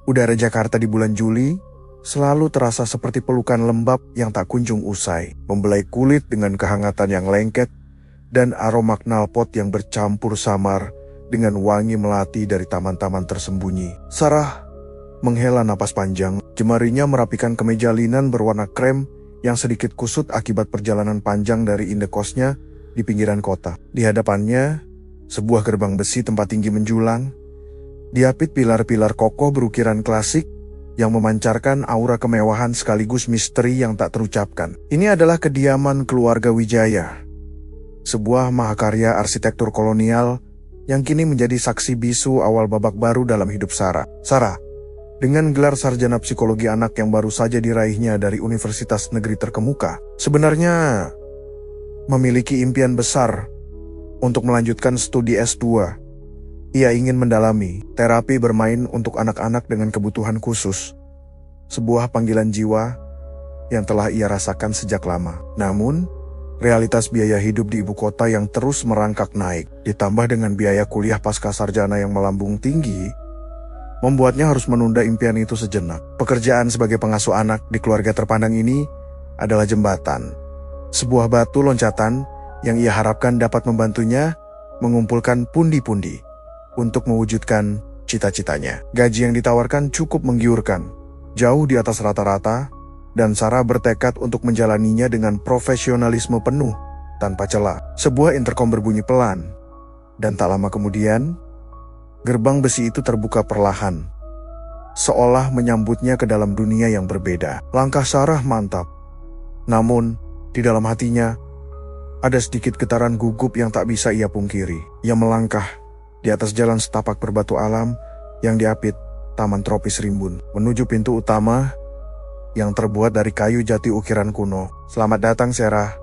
Udara Jakarta di bulan Juli selalu terasa seperti pelukan lembab yang tak kunjung usai, membelai kulit dengan kehangatan yang lengket dan aroma knalpot yang bercampur samar dengan wangi melati dari taman-taman tersembunyi. Sarah menghela napas panjang, jemarinya merapikan kemeja linan berwarna krem yang sedikit kusut akibat perjalanan panjang dari indekosnya di pinggiran kota. Di hadapannya, sebuah gerbang besi tempat tinggi menjulang, diapit pilar-pilar kokoh berukiran klasik yang memancarkan aura kemewahan sekaligus misteri yang tak terucapkan. Ini adalah kediaman keluarga Wijaya, sebuah mahakarya arsitektur kolonial yang kini menjadi saksi bisu awal babak baru dalam hidup Sarah. Sarah, dengan gelar sarjana psikologi anak yang baru saja diraihnya dari Universitas Negeri Terkemuka, sebenarnya memiliki impian besar untuk melanjutkan studi S2. Ia ingin mendalami terapi bermain untuk anak-anak dengan kebutuhan khusus, sebuah panggilan jiwa yang telah ia rasakan sejak lama. Namun, realitas biaya hidup di ibu kota yang terus merangkak naik, ditambah dengan biaya kuliah pasca sarjana yang melambung tinggi, membuatnya harus menunda impian itu sejenak. Pekerjaan sebagai pengasuh anak di keluarga terpandang ini adalah jembatan, sebuah batu loncatan yang ia harapkan dapat membantunya mengumpulkan pundi-pundi untuk mewujudkan cita-citanya. Gaji yang ditawarkan cukup menggiurkan, jauh di atas rata-rata, dan Sarah bertekad untuk menjalaninya dengan profesionalisme penuh, tanpa celah. Sebuah interkom berbunyi pelan, dan tak lama kemudian, gerbang besi itu terbuka perlahan, seolah menyambutnya ke dalam dunia yang berbeda. Langkah Sarah mantap, namun di dalam hatinya ada sedikit getaran gugup yang tak bisa ia pungkiri. Ia melangkah di atas jalan setapak berbatu alam yang diapit taman tropis rimbun, menuju pintu utama yang terbuat dari kayu jati ukiran kuno. "Selamat datang, Sarah."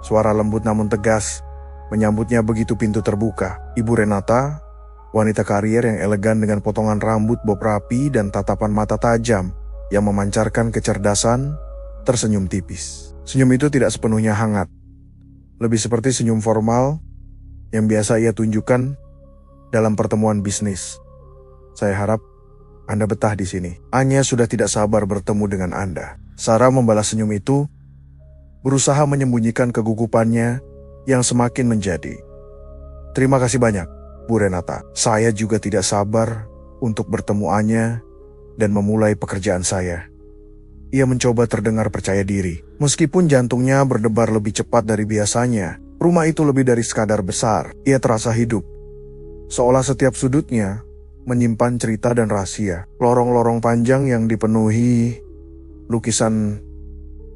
Suara lembut namun tegas menyambutnya begitu pintu terbuka. Ibu Renata, wanita karier yang elegan dengan potongan rambut bob rapi dan tatapan mata tajam yang memancarkan kecerdasan, tersenyum tipis. Senyum itu tidak sepenuhnya hangat, lebih seperti senyum formal yang biasa ia tunjukkan dalam pertemuan bisnis. "Saya harap Anda betah di sini. Anya sudah tidak sabar bertemu dengan Anda." Sarah membalas senyum itu, berusaha menyembunyikan kegugupannya yang semakin menjadi. "Terima kasih banyak, Bu Renata. Saya juga tidak sabar untuk bertemu Anya dan memulai pekerjaan saya." Ia mencoba terdengar percaya diri. Meskipun jantungnya berdebar lebih cepat dari biasanya, rumah itu lebih dari sekadar besar. Ia terasa hidup, seolah setiap sudutnya menyimpan cerita dan rahasia. Lorong-lorong panjang yang dipenuhi lukisan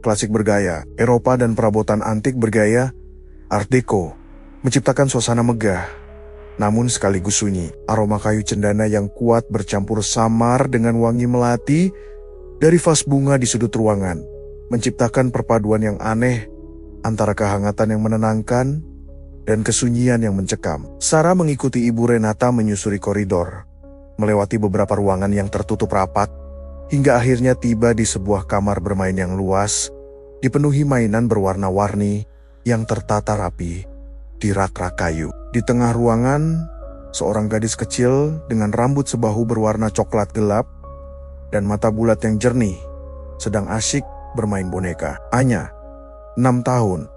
klasik bergaya Eropa dan perabotan antik bergaya Art Deco menciptakan suasana megah, namun sekaligus sunyi. Aroma kayu cendana yang kuat bercampur samar dengan wangi melati dari vas bunga di sudut ruangan, menciptakan perpaduan yang aneh antara kehangatan yang menenangkan dan kesunyian yang mencekam. Sarah mengikuti Ibu Renata menyusuri koridor, melewati beberapa ruangan yang tertutup rapat, hingga akhirnya tiba di sebuah kamar bermain yang luas, dipenuhi mainan berwarna-warni yang tertata rapi di rak-rak kayu. Di tengah ruangan, seorang gadis kecil dengan rambut sebahu berwarna coklat gelap dan mata bulat yang jernih sedang asyik bermain boneka. Anya, 6 tahun,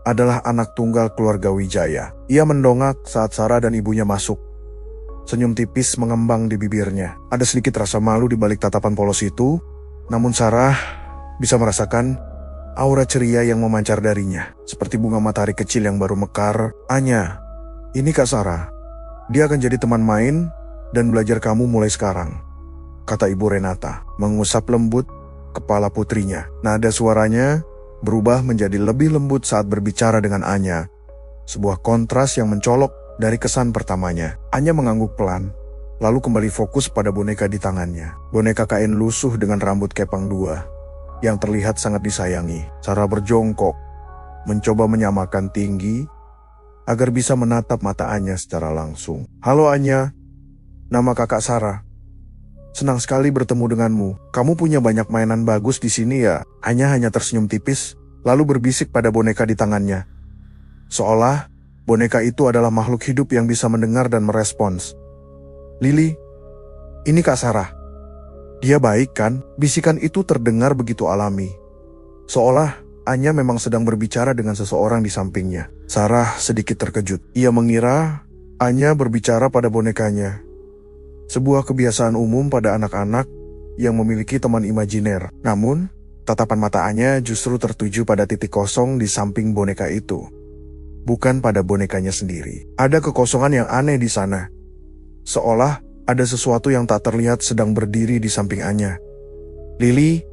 adalah anak tunggal keluarga Wijaya. Ia mendongak saat Sarah dan ibunya masuk. Senyum tipis mengembang di bibirnya. Ada sedikit rasa malu di balik tatapan polos itu, namun Sarah bisa merasakan aura ceria yang memancar darinya, seperti bunga matahari kecil yang baru mekar. "Anya, ini Kak Sarah. Dia akan jadi teman main dan belajar kamu mulai sekarang," kata Ibu Renata, mengusap lembut kepala putrinya. Nada suaranya berubah menjadi lebih lembut saat berbicara dengan Anya, sebuah kontras yang mencolok dari kesan pertamanya. Anya mengangguk pelan, lalu kembali fokus pada boneka di tangannya. Boneka kain lusuh dengan rambut kepang dua, yang terlihat sangat disayangi. Sarah berjongkok, mencoba menyamakan tinggi, agar bisa menatap mata Anya secara langsung. "Halo Anya, nama kakak Sarah. Senang sekali bertemu denganmu. Kamu punya banyak mainan bagus di sini ya?" Anya hanya tersenyum tipis, lalu berbisik pada boneka di tangannya, seolah boneka itu adalah makhluk hidup yang bisa mendengar dan merespons. "Lily, ini Kak Sarah. Dia baik kan? Bisikan itu terdengar begitu alami. Seolah Anya memang sedang berbicara dengan seseorang di sampingnya. Sarah sedikit terkejut. Ia mengira Anya berbicara pada bonekanya. Sebuah kebiasaan umum pada anak-anak yang memiliki teman imajiner. Namun, tatapan mata Anya justru tertuju pada titik kosong di samping boneka itu. Bukan pada bonekanya sendiri. Ada kekosongan yang aneh di sana. Seolah ada sesuatu yang tak terlihat sedang berdiri di samping Anya. "Lily?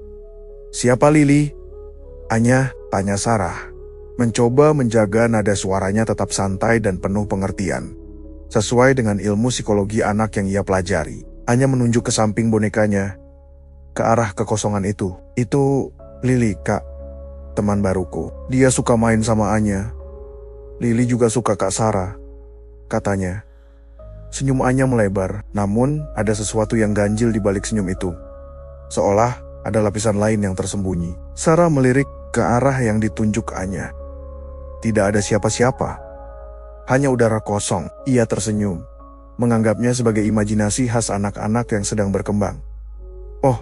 Siapa Lily?" Anya tanya Sarah, mencoba menjaga nada suaranya tetap santai dan penuh pengertian. Sesuai dengan ilmu psikologi anak yang ia pelajari, Anya menunjuk ke samping bonekanya, ke arah kekosongan itu. "Itu Lily, Kak, teman baruku. Dia suka main sama Anya. Lily juga suka Kak Sarah," katanya. Senyum Anya melebar, namun ada sesuatu yang ganjil di balik senyum itu. Seolah ada lapisan lain yang tersembunyi. Sarah melirik ke arah yang ditunjuk Anya. Tidak ada siapa-siapa. Hanya udara kosong. Ia tersenyum, menganggapnya sebagai imajinasi khas anak-anak yang sedang berkembang. "Oh,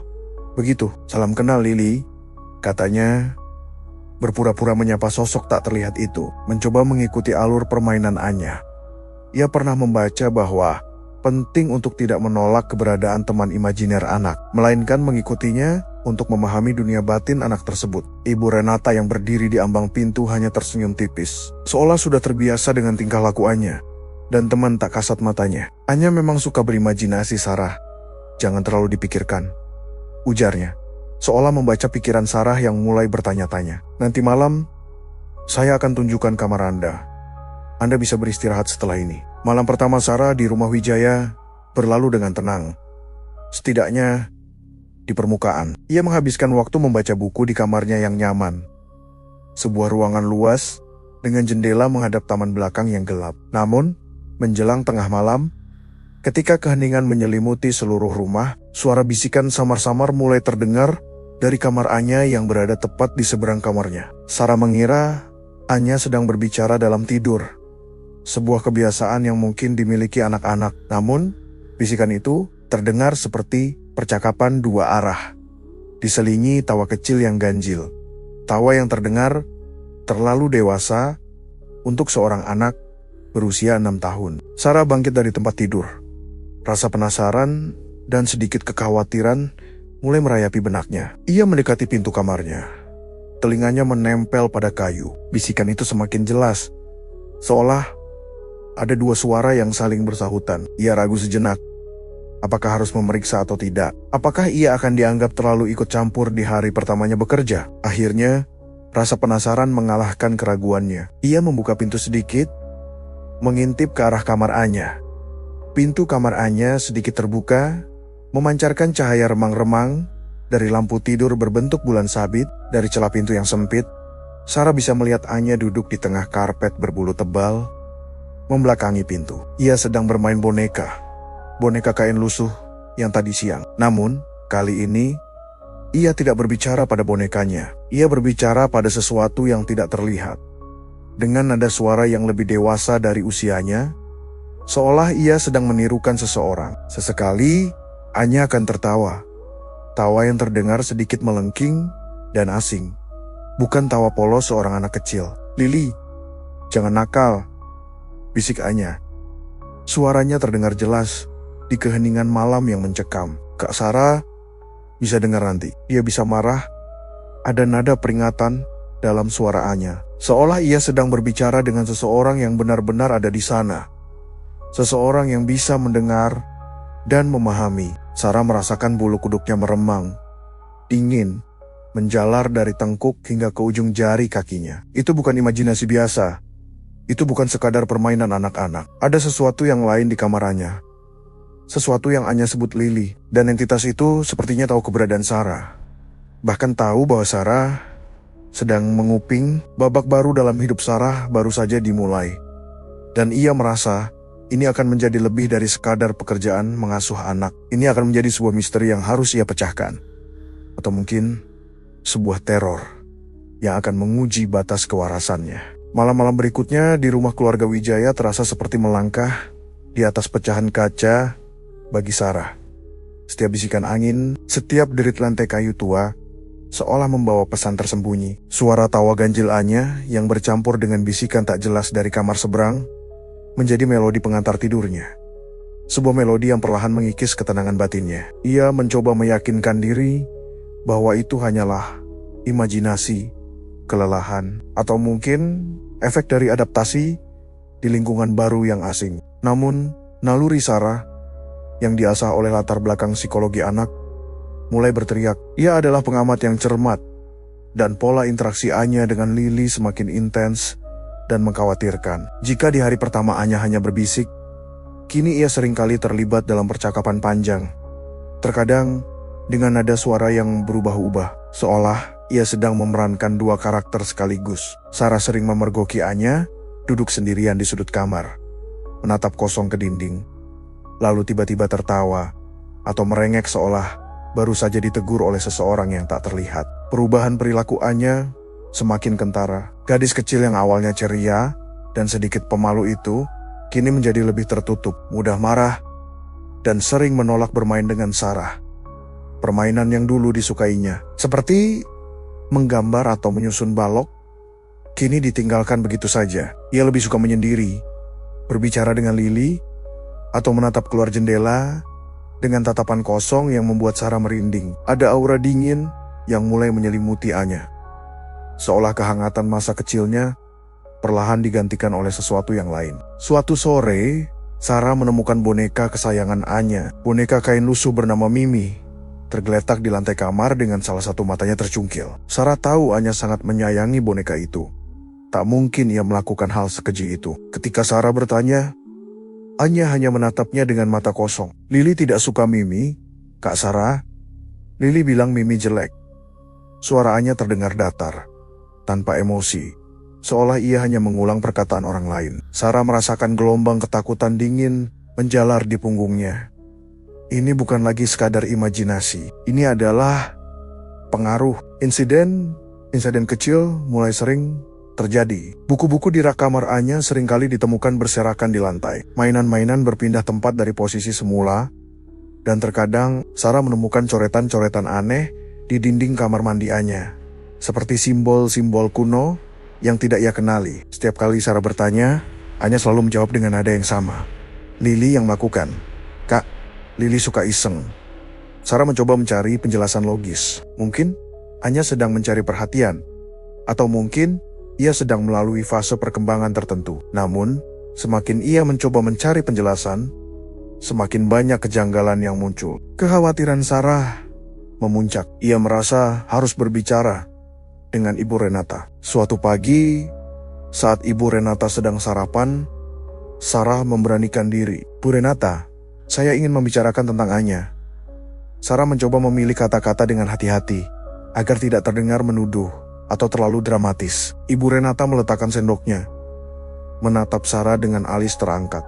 begitu. Salam kenal, Lily," katanya, berpura-pura menyapa sosok tak terlihat itu, mencoba mengikuti alur permainan Anya. Ia pernah membaca bahwa penting untuk tidak menolak keberadaan teman imajiner anak, melainkan mengikutinya untuk memahami dunia batin anak tersebut. Ibu Renata yang berdiri di ambang pintu hanya tersenyum tipis, seolah sudah terbiasa dengan tingkah laku Anya. Dan teman tak kasat matanya. "Anya memang suka berimajinasi, Sarah. Jangan terlalu dipikirkan," ujarnya, seolah membaca pikiran Sarah yang mulai bertanya-tanya. "Nanti malam, saya akan tunjukkan kamar Anda. Anda bisa beristirahat setelah ini." Malam pertama Sarah di rumah Wijaya berlalu dengan tenang. Setidaknya di permukaan, ia menghabiskan waktu membaca buku di kamarnya yang nyaman. Sebuah ruangan luas dengan jendela menghadap taman belakang yang gelap. Namun, menjelang tengah malam, ketika keheningan menyelimuti seluruh rumah, suara bisikan samar-samar mulai terdengar dari kamar Anya yang berada tepat di seberang kamarnya. Sarah mengira Anya sedang berbicara dalam tidur. Sebuah kebiasaan yang mungkin dimiliki anak-anak. Namun, bisikan itu terdengar seperti percakapan dua arah, diselingi tawa kecil yang ganjil. Tawa yang terdengar terlalu dewasa untuk seorang anak berusia 6 tahun. Sarah bangkit dari tempat tidur. Rasa penasaran dan sedikit kekhawatiran mulai merayapi benaknya. Ia mendekati pintu kamarnya. Telinganya menempel pada kayu. Bisikan itu semakin jelas, seolah ada dua suara yang saling bersahutan. Ia ragu sejenak. Apakah harus memeriksa atau tidak? Apakah ia akan dianggap terlalu ikut campur di hari pertamanya bekerja? Akhirnya, rasa penasaran mengalahkan keraguannya. Ia membuka pintu sedikit, mengintip ke arah kamar Anya. Pintu kamar Anya sedikit terbuka, memancarkan cahaya remang-remang dari lampu tidur berbentuk bulan sabit. Dari celah pintu yang sempit, Sarah bisa melihat Anya duduk di tengah karpet berbulu tebal, membelakangi pintu. Ia sedang bermain boneka kain lusuh yang tadi siang. Namun, kali ini, ia tidak berbicara pada bonekanya. Ia berbicara pada sesuatu yang tidak terlihat. Dengan nada suara yang lebih dewasa dari usianya, seolah ia sedang menirukan seseorang. Sesekali, Anya akan tertawa. Tawa yang terdengar sedikit melengking dan asing. Bukan tawa polos seorang anak kecil. "Lily, jangan nakal," bisik Anya. Suaranya terdengar jelas di keheningan malam yang mencekam. Kak Sarah bisa dengar nanti. Dia bisa marah. Ada nada peringatan dalam suara Anya. Seolah ia sedang berbicara dengan seseorang yang benar-benar ada di sana. Seseorang yang bisa mendengar dan memahami. Sarah merasakan bulu kuduknya meremang. Dingin, menjalar dari tengkuk hingga ke ujung jari kakinya. Itu bukan imajinasi biasa. Itu bukan sekadar permainan anak-anak. Ada sesuatu yang lain di kamarnya. Sesuatu yang Anya sebut Lily. Dan entitas itu sepertinya tahu keberadaan Sarah. Bahkan tahu bahwa Sarah sedang menguping babak baru dalam hidup Sarah baru saja dimulai. Dan ia merasa ini akan menjadi lebih dari sekadar pekerjaan mengasuh anak. Ini akan menjadi sebuah misteri yang harus ia pecahkan. Atau mungkin sebuah teror yang akan menguji batas kewarasannya. Malam-malam berikutnya di rumah keluarga Wijaya terasa seperti melangkah di atas pecahan kaca bagi Sarah. Setiap bisikan angin, setiap derit lantai kayu tua, seolah membawa pesan tersembunyi. Suara tawa ganjil Anya yang bercampur dengan bisikan tak jelas dari kamar seberang, menjadi melodi pengantar tidurnya. Sebuah melodi yang perlahan mengikis ketenangan batinnya. Ia mencoba meyakinkan diri bahwa itu hanyalah imajinasi, kelelahan, atau mungkin efek dari adaptasi di lingkungan baru yang asing. Namun, naluri Sarah yang diasah oleh latar belakang psikologi anak mulai berteriak. Ia adalah pengamat yang cermat, dan pola interaksi Anya dengan Lily semakin intens dan mengkhawatirkan. Jika di hari pertama Anya hanya berbisik, kini ia seringkali terlibat dalam percakapan panjang. Terkadang dengan nada suara yang berubah-ubah, seolah ia sedang memerankan dua karakter sekaligus. Sarah sering memergoki Anya duduk sendirian di sudut kamar, menatap kosong ke dinding, lalu tiba-tiba tertawa atau merengek seolah baru saja ditegur oleh seseorang yang tak terlihat. Perubahan perilaku Anya semakin kentara. Gadis kecil yang awalnya ceria dan sedikit pemalu itu kini menjadi lebih tertutup, mudah marah, dan sering menolak bermain dengan Sarah. Permainan yang dulu disukainya, seperti menggambar atau menyusun balok, kini ditinggalkan begitu saja. Ia lebih suka menyendiri, berbicara dengan Lily, atau menatap keluar jendela dengan tatapan kosong yang membuat Sarah merinding. Ada aura dingin yang mulai menyelimuti Anya, seolah kehangatan masa kecilnya perlahan digantikan oleh sesuatu yang lain. Suatu sore, Sarah menemukan boneka kesayangan Anya. Boneka kain lusuh bernama Mimi tergeletak di lantai kamar dengan salah satu matanya tercungkil. Sarah tahu Anya sangat menyayangi boneka itu. Tak mungkin ia melakukan hal sekeji itu. Ketika Sarah bertanya, Anya hanya menatapnya dengan mata kosong. Lily tidak suka Mimi, Kak Sarah. Lily bilang Mimi jelek. Suara Anya terdengar datar, tanpa emosi, seolah ia hanya mengulang perkataan orang lain. Sarah merasakan gelombang ketakutan dingin menjalar di punggungnya. Ini bukan lagi sekadar imajinasi. Ini adalah pengaruh. Insiden kecil mulai sering terjadi. Buku-buku di rak kamar Anya seringkali ditemukan berserakan di lantai. Mainan-mainan berpindah tempat dari posisi semula, dan terkadang Sarah menemukan coretan-coretan aneh di dinding kamar mandi Anya, seperti simbol-simbol kuno yang tidak ia kenali. Setiap kali Sarah bertanya, Anya selalu menjawab dengan nada yang sama. Lily yang melakukan. Kak, Lily suka iseng. Sarah mencoba mencari penjelasan logis. Mungkin Anya sedang mencari perhatian, atau mungkin ia sedang melalui fase perkembangan tertentu. Namun, semakin ia mencoba mencari penjelasan, semakin banyak kejanggalan yang muncul. Kekhawatiran Sarah memuncak. Ia merasa harus berbicara dengan Ibu Renata. Suatu pagi, saat Ibu Renata sedang sarapan, Sarah memberanikan diri. Bu Renata, saya ingin membicarakan tentang Anya. Sarah mencoba memilih kata-kata dengan hati-hati, agar tidak terdengar menuduh atau terlalu dramatis. Ibu Renata meletakkan sendoknya, menatap Sarah dengan alis terangkat.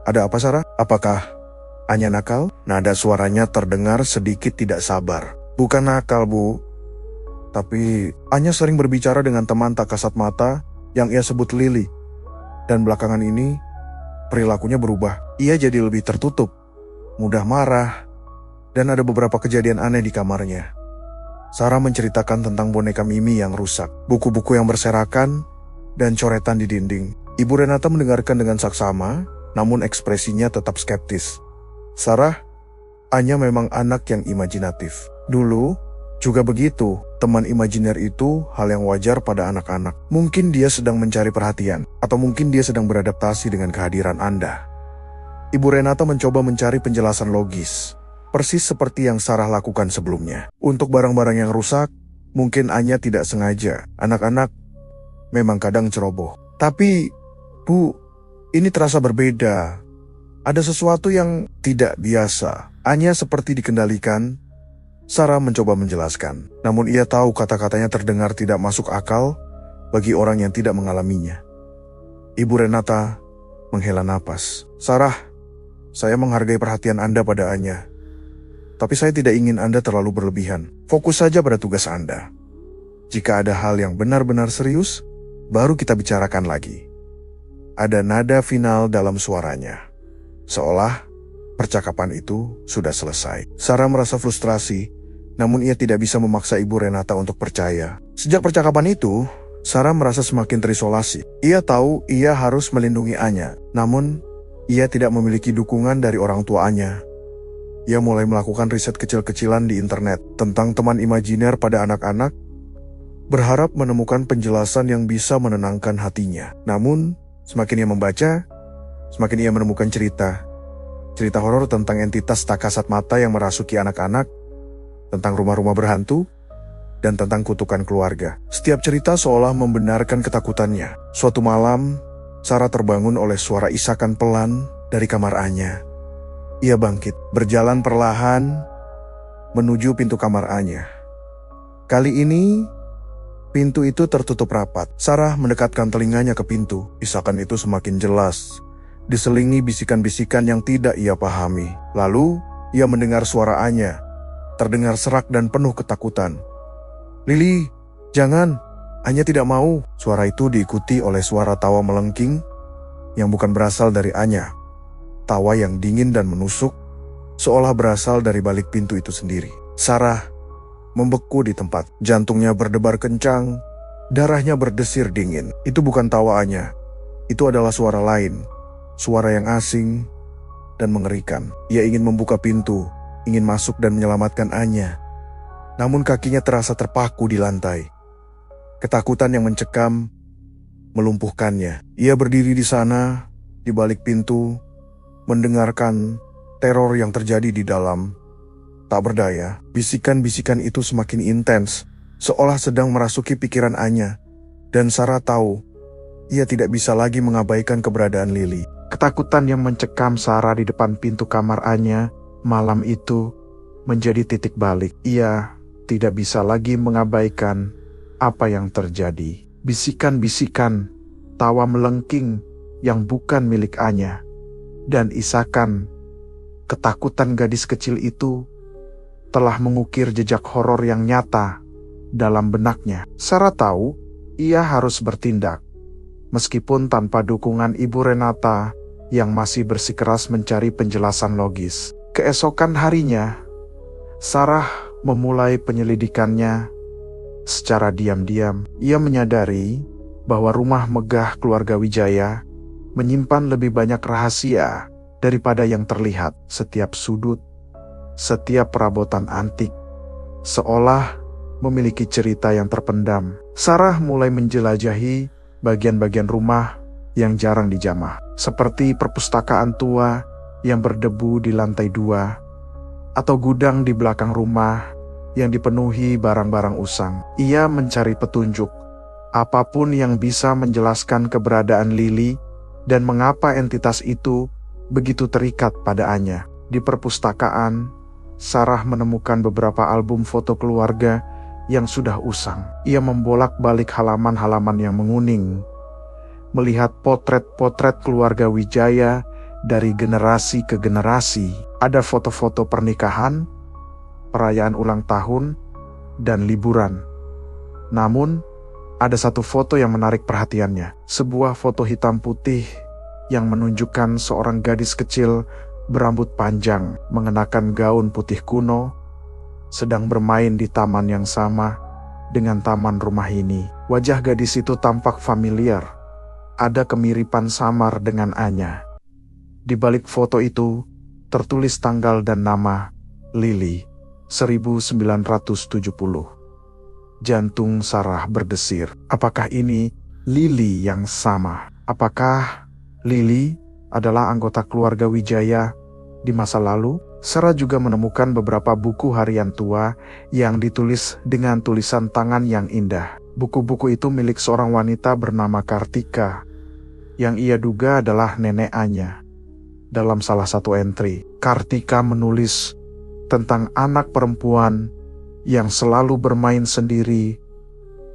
Ada apa, Sarah? Apakah Anya nakal? Nada suaranya terdengar sedikit tidak sabar. Bukan nakal, Bu. Tapi Anya sering berbicara dengan teman tak kasat mata yang ia sebut Lily. Dan belakangan ini, perilakunya berubah. Ia jadi lebih tertutup, mudah marah, dan ada beberapa kejadian aneh di kamarnya. Sarah menceritakan tentang boneka Mimi yang rusak, buku-buku yang berserakan, dan coretan di dinding. Ibu Renata mendengarkan dengan saksama, namun ekspresinya tetap skeptis. Sarah, Anya memang anak yang imajinatif. Dulu, juga begitu. Teman imajiner itu hal yang wajar pada anak-anak. Mungkin dia sedang mencari perhatian, atau mungkin dia sedang beradaptasi dengan kehadiran Anda. Ibu Renata mencoba mencari penjelasan logis, persis seperti yang Sarah lakukan sebelumnya. Untuk barang-barang yang rusak, mungkin Anya tidak sengaja. Anak-anak memang kadang ceroboh. Tapi, Bu, ini terasa berbeda. Ada sesuatu yang tidak biasa. Anya seperti dikendalikan. Sarah mencoba menjelaskan, namun ia tahu kata-katanya terdengar tidak masuk akal bagi orang yang tidak mengalaminya. Ibu Renata menghela napas. Sarah, saya menghargai perhatian Anda pada Anya. Tapi saya tidak ingin Anda terlalu berlebihan. Fokus saja pada tugas Anda. Jika ada hal yang benar-benar serius, baru kita bicarakan lagi. Ada nada final dalam suaranya, seolah Percakapan itu sudah selesai. Sarah merasa frustrasi, namun ia tidak bisa memaksa Ibu Renata untuk percaya. Sejak percakapan itu, Sarah merasa semakin terisolasi. Ia tahu ia harus melindungi Anya, namun ia tidak memiliki dukungan dari orang tua Anya. Ia mulai melakukan riset kecil-kecilan di internet tentang teman imajiner pada anak-anak, berharap menemukan penjelasan yang bisa menenangkan hatinya. Namun, semakin ia membaca, semakin ia menemukan cerita horor tentang entitas tak kasat mata yang merasuki anak-anak, tentang rumah-rumah berhantu, dan tentang kutukan keluarga. Setiap cerita seolah membenarkan ketakutannya. Suatu malam, Sarah terbangun oleh suara isakan pelan dari kamar Anya. Ia bangkit, berjalan perlahan menuju pintu kamar Anya. Kali ini, pintu itu tertutup rapat. Sarah mendekatkan telinganya ke pintu. Isakan itu semakin jelas, diselingi bisikan-bisikan yang tidak ia pahami. Lalu, ia mendengar suara Anya, terdengar serak dan penuh ketakutan. "Lili, jangan, Anya tidak mau." Suara itu diikuti oleh suara tawa melengking yang bukan berasal dari Anya. Tawa yang dingin dan menusuk, seolah berasal dari balik pintu itu sendiri. Sarah membeku di tempat, jantungnya berdebar kencang, darahnya berdesir dingin. Itu bukan tawa Anya, itu adalah suara lain, suara yang asing dan mengerikan. Ia ingin membuka pintu, ingin masuk dan menyelamatkan Anya. Namun kakinya terasa terpaku di lantai. Ketakutan yang mencekam melumpuhkannya. Ia berdiri di sana, di balik pintu, mendengarkan teror yang terjadi di dalam. Tak berdaya, bisikan-bisikan itu semakin intens, seolah sedang merasuki pikiran Anya. Dan Sarah tahu, ia tidak bisa lagi mengabaikan keberadaan Lili. Ketakutan yang mencekam Sarah di depan pintu kamar Anya malam itu menjadi titik balik. Ia tidak bisa lagi mengabaikan apa yang terjadi. Bisikan-bisikan, tawa melengking yang bukan milik Anya, dan isakan ketakutan gadis kecil itu telah mengukir jejak horor yang nyata dalam benaknya. Sarah tahu ia harus bertindak, meskipun tanpa dukungan Ibu Renata yang masih bersikeras mencari penjelasan logis. Keesokan harinya, Sarah memulai penyelidikannya secara diam-diam. Ia menyadari bahwa rumah megah keluarga Wijaya menyimpan lebih banyak rahasia daripada yang terlihat. Setiap sudut, setiap perabotan antik, seolah memiliki cerita yang terpendam. Sarah mulai menjelajahi bagian-bagian rumah yang jarang dijamah, seperti perpustakaan tua yang berdebu di lantai 2, atau gudang di belakang rumah yang dipenuhi barang-barang usang. Ia mencari petunjuk, apapun yang bisa menjelaskan keberadaan Lili dan mengapa entitas itu begitu terikat pada Anya. Di perpustakaan, Sarah menemukan beberapa album foto keluarga yang sudah usang. Ia membolak-balik halaman-halaman yang menguning, melihat potret-potret keluarga Wijaya dari generasi ke generasi. Ada foto-foto pernikahan, perayaan ulang tahun, dan liburan. Namun, ada satu foto yang menarik perhatiannya. Sebuah foto hitam putih yang menunjukkan seorang gadis kecil berambut panjang, mengenakan gaun putih kuno, sedang bermain di taman yang sama dengan taman rumah ini. Wajah gadis itu tampak familiar. Ada kemiripan samar dengan Anya. Di balik foto itu tertulis tanggal dan nama Lili, 1970. Jantung Sarah berdesir. Apakah ini Lili yang sama? Apakah Lili adalah anggota keluarga Wijaya di masa lalu? Sarah juga menemukan beberapa buku harian tua yang ditulis dengan tulisan tangan yang indah. Buku-buku itu milik seorang wanita bernama Kartika, yang ia duga adalah nenek Anya. Dalam salah satu entry, Kartika menulis tentang anak perempuan yang selalu bermain sendiri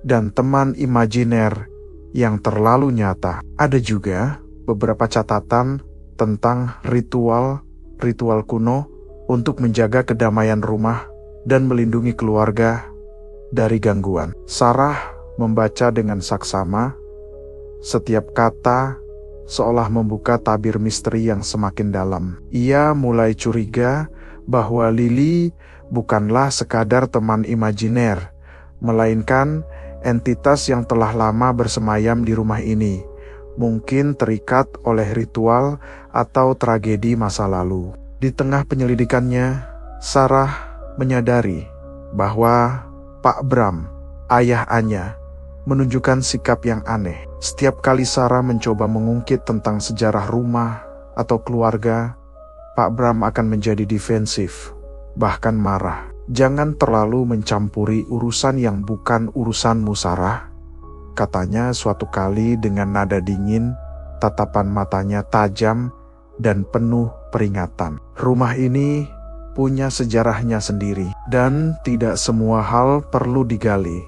dan teman imajiner yang terlalu nyata. Ada juga beberapa catatan tentang ritual kuno untuk menjaga kedamaian rumah dan melindungi keluarga dari gangguan. Sarah membaca dengan saksama. Setiap kata seolah membuka tabir misteri yang semakin dalam. Ia mulai curiga bahwa Lily bukanlah sekadar teman imajiner, melainkan entitas yang telah lama bersemayam di rumah ini, mungkin terikat oleh ritual atau tragedi masa lalu. Di tengah penyelidikannya, Sarah menyadari bahwa Pak Bram, ayah Anya, menunjukkan sikap yang aneh. Setiap kali Sarah mencoba mengungkit tentang sejarah rumah atau keluarga, Pak Bram akan menjadi defensif, bahkan marah. "Jangan terlalu mencampuri urusan yang bukan urusanmu, Sarah," katanya suatu kali dengan nada dingin, tatapan matanya tajam dan penuh peringatan. Rumah ini punya sejarahnya sendiri, dan tidak semua hal perlu digali.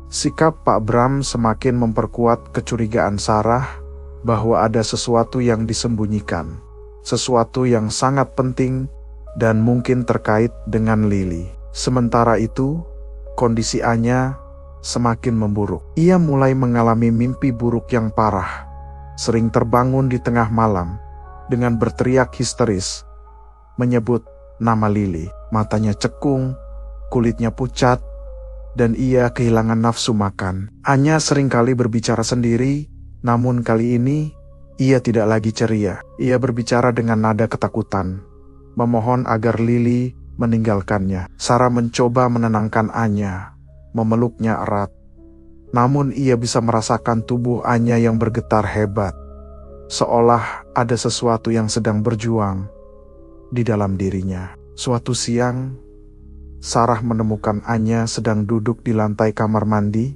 Sikap Pak Bram semakin memperkuat kecurigaan Sarah bahwa ada sesuatu yang disembunyikan, sesuatu yang sangat penting dan mungkin terkait dengan Lily. Sementara itu, kondisi Anya semakin memburuk. Ia mulai mengalami mimpi buruk yang parah, sering terbangun di tengah malam dengan berteriak histeris, menyebut nama Lily. Matanya cekung, kulitnya pucat, dan ia kehilangan nafsu makan. Anya seringkali berbicara sendiri, namun kali ini ia tidak lagi ceria. Ia berbicara dengan nada ketakutan, memohon agar Lily meninggalkannya. Sarah mencoba menenangkan Anya, memeluknya erat. Namun ia bisa merasakan tubuh Anya yang bergetar hebat, seolah ada sesuatu yang sedang berjuang di dalam dirinya. Suatu siang, Sarah menemukan Anya sedang duduk di lantai kamar mandi,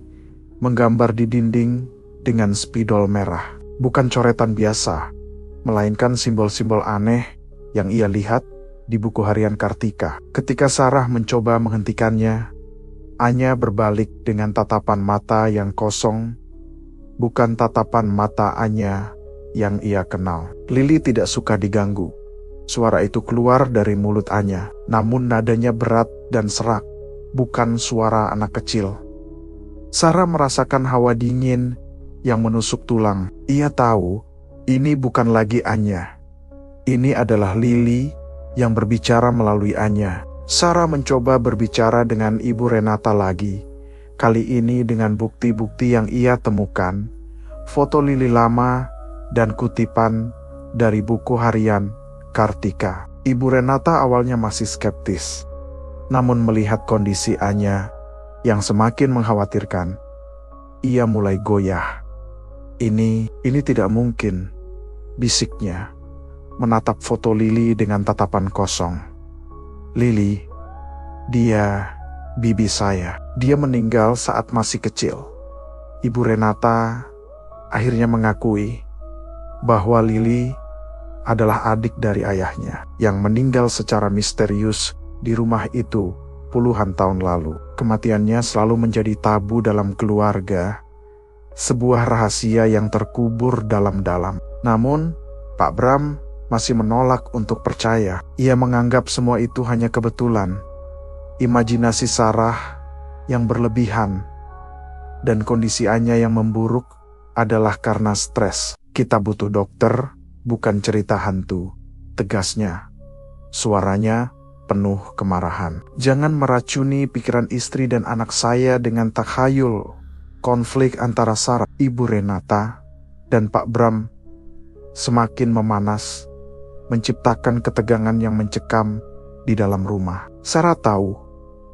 menggambar di dinding dengan spidol merah. Bukan coretan biasa, melainkan simbol-simbol aneh yang ia lihat di buku harian Kartika. Ketika Sarah mencoba menghentikannya, Anya berbalik dengan tatapan mata yang kosong, bukan tatapan mata Anya yang ia kenal. Lily tidak suka diganggu. Suara itu keluar dari mulut Anya, namun nadanya berat dan serak, bukan suara anak kecil. Sarah merasakan hawa dingin yang menusuk tulang. Ia tahu ini bukan lagi Anya. Ini adalah Lily yang berbicara melalui Anya. Sarah mencoba berbicara dengan Ibu Renata lagi, kali ini dengan bukti-bukti yang ia temukan, foto Lily lama dan kutipan dari buku harian Kartika. Ibu Renata awalnya masih skeptis, namun melihat kondisi Anya yang semakin mengkhawatirkan, ia mulai goyah. Ini tidak mungkin, bisiknya, menatap foto Lily dengan tatapan kosong. Lily, dia bibi saya. Dia meninggal saat masih kecil. Ibu Renata akhirnya mengakui bahwa Lily adalah adik dari ayahnya yang meninggal secara misterius di rumah itu puluhan tahun lalu. Kematiannya selalu menjadi tabu dalam keluarga, sebuah rahasia yang terkubur dalam-dalam. Namun, Pak Bram masih menolak untuk percaya. Ia menganggap semua itu hanya kebetulan, imajinasi Sarah yang berlebihan, dan kondisi Anya yang memburuk adalah karena stres. "Kita butuh dokter, bukan cerita hantu," tegasnya. Suaranya penuh kemarahan. "Jangan meracuni pikiran istri dan anak saya dengan takhayul." Konflik antara Sarah, Ibu Renata, dan Pak Bram semakin memanas, menciptakan ketegangan yang mencekam di dalam rumah. Sarah tahu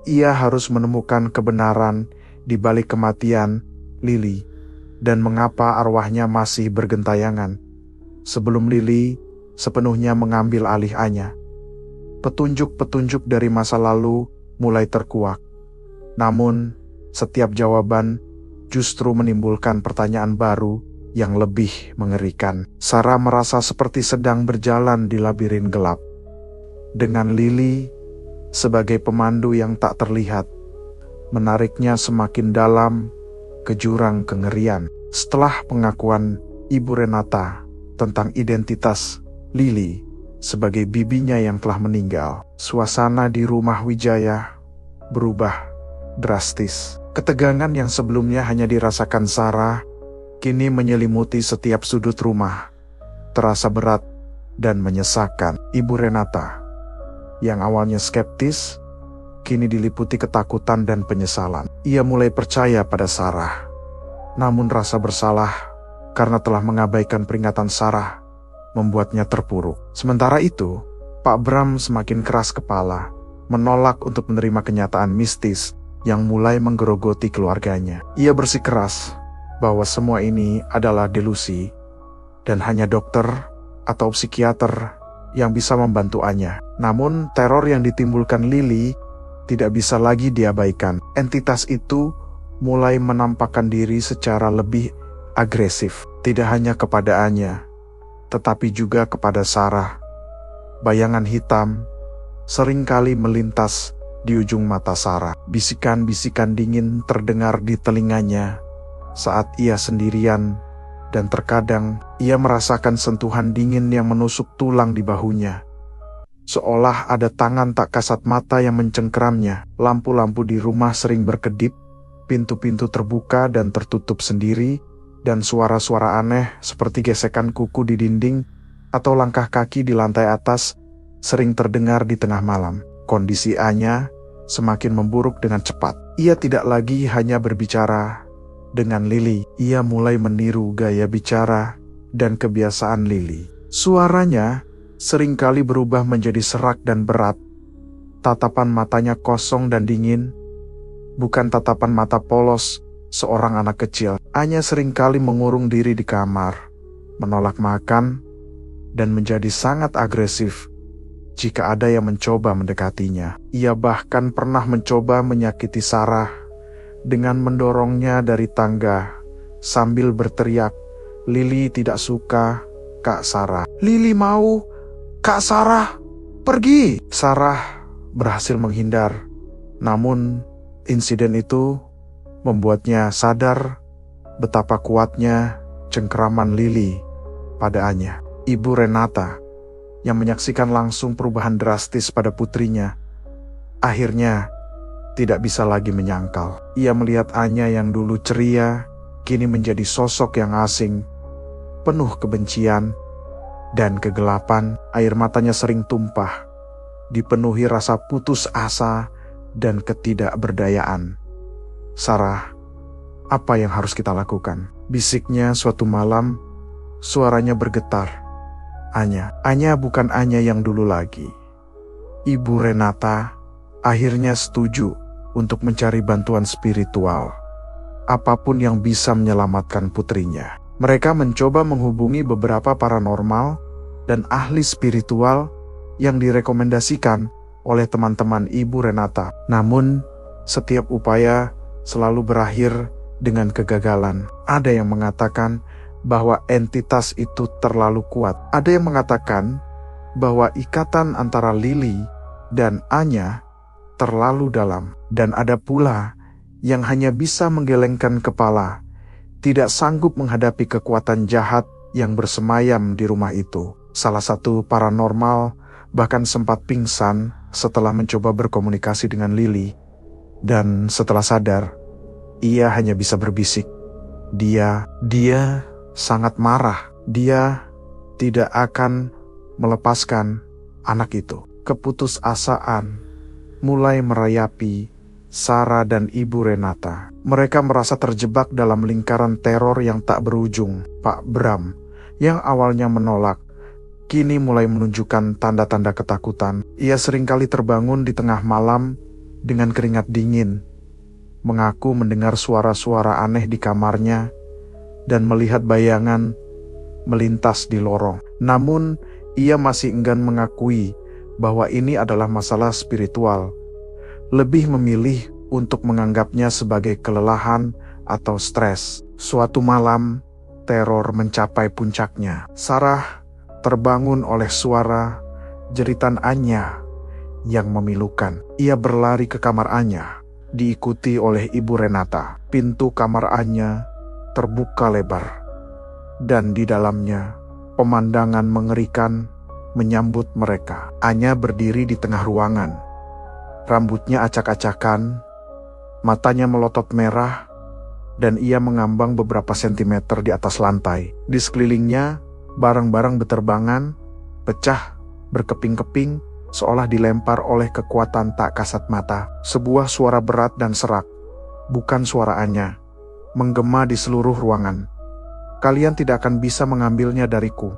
ia harus menemukan kebenaran di balik kematian Lily dan mengapa arwahnya masih bergentayangan sebelum Lily sepenuhnya mengambil alih Anya. Petunjuk-petunjuk dari masa lalu mulai terkuak. Namun, setiap jawaban justru menimbulkan pertanyaan baru yang lebih mengerikan. Sarah merasa seperti sedang berjalan di labirin gelap, dengan Lily sebagai pemandu yang tak terlihat, menariknya semakin dalam ke jurang kengerian. Setelah pengakuan Ibu Renata tentang identitas Lily sebagai bibinya yang telah meninggal, suasana di rumah Wijaya berubah drastis. Ketegangan yang sebelumnya hanya dirasakan Sarah, kini menyelimuti setiap sudut rumah. terasa berat dan menyesakan. Ibu Renata, yang awalnya skeptis, kini diliputi ketakutan dan penyesalan. Ia mulai percaya pada Sarah. Namun rasa bersalah karena telah mengabaikan peringatan Sarah membuatnya terpuruk. Sementara itu, Pak Bram semakin keras kepala, menolak untuk menerima kenyataan mistis yang mulai menggerogoti keluarganya. Ia bersikeras bahwa semua ini adalah delusi dan hanya dokter atau psikiater yang bisa membantu Anya. Namun teror yang ditimbulkan Lily tidak bisa lagi diabaikan. Entitas itu mulai menampakkan diri secara lebih agresif, tidak hanya kepada Anya, tetapi juga kepada Sarah. Bayangan hitam seringkali melintas di ujung mata Sarah. Bisikan-bisikan dingin terdengar di telinganya saat ia sendirian, dan terkadang ia merasakan sentuhan dingin yang menusuk tulang di bahunya. Seolah ada tangan tak kasat mata yang mencengkeramnya. Lampu-lampu di rumah sering berkedip, pintu-pintu terbuka dan tertutup sendiri, dan suara-suara aneh seperti gesekan kuku di dinding atau langkah kaki di lantai atas sering terdengar di tengah malam. Kondisi Anya semakin memburuk dengan cepat. Ia tidak lagi hanya berbicara dengan Lily, ia mulai meniru gaya bicara dan kebiasaan Lily. Suaranya seringkali berubah menjadi serak dan berat. Tatapan matanya kosong dan dingin, bukan tatapan mata polos seorang anak kecil. Anya seringkali mengurung diri di kamar, menolak makan, dan menjadi sangat agresif jika ada yang mencoba mendekatinya. Ia bahkan pernah mencoba menyakiti Sarah dengan mendorongnya dari tangga sambil berteriak, "Lily tidak suka Kak Sarah. Lily mau Kak Sarah pergi." Sarah berhasil menghindar, namun insiden itu membuatnya sadar betapa kuatnya cengkeraman Lily pada Anya. Ibu Renata, yang menyaksikan langsung perubahan drastis pada putrinya, akhirnya tidak bisa lagi menyangkal. Ia melihat Anya yang dulu ceria, kini menjadi sosok yang asing, penuh kebencian dan kegelapan. Air matanya sering tumpah, dipenuhi rasa putus asa dan ketidakberdayaan. "Sarah, apa yang harus kita lakukan?" bisiknya suatu malam. Suaranya bergetar. Anya bukan Anya yang dulu lagi. Ibu Renata akhirnya setuju untuk mencari bantuan spiritual, apapun yang bisa menyelamatkan putrinya. Mereka mencoba menghubungi beberapa paranormal dan ahli spiritual yang direkomendasikan oleh teman-teman Ibu Renata. Namun, setiap upaya selalu berakhir dengan kegagalan. Ada yang mengatakan bahwa entitas itu terlalu kuat. Ada yang mengatakan bahwa ikatan antara Lily dan Anya terlalu dalam. Dan ada pula yang hanya bisa menggelengkan kepala, tidak sanggup menghadapi kekuatan jahat yang bersemayam di rumah itu. Salah satu paranormal bahkan sempat pingsan setelah mencoba berkomunikasi dengan Lily. Dan setelah sadar, ia hanya bisa berbisik, Dia sangat marah. Dia tidak akan melepaskan anak itu." Keputusasaan mulai merayapi Sarah dan Ibu Renata. Mereka merasa terjebak dalam lingkaran teror yang tak berujung. Pak Bram, yang awalnya menolak, kini mulai menunjukkan tanda-tanda ketakutan. Ia seringkali terbangun di tengah malam dengan keringat dingin, mengaku mendengar suara-suara aneh di kamarnya, dan melihat bayangan melintas di lorong. Namun, ia masih enggan mengakui bahwa ini adalah masalah spiritual. Lebih memilih untuk menganggapnya sebagai kelelahan atau stres. Suatu malam, teror mencapai puncaknya. Sarah terbangun oleh suara jeritan Anya yang memilukan. Ia berlari ke kamar Anya, diikuti oleh Ibu Renata. Pintu kamar Anya terbuka lebar, dan di dalamnya pemandangan mengerikan menyambut mereka. Anya berdiri di tengah ruangan. Rambutnya acak-acakan, matanya melotot merah, dan ia mengambang beberapa sentimeter di atas lantai. Di sekelilingnya Barang-barang beterbangan, pecah, berkeping-keping, seolah dilempar oleh kekuatan tak kasat mata. Sebuah suara berat dan serak, bukan suara Anya, menggema di seluruh ruangan. Kalian tidak akan bisa mengambilnya dariku.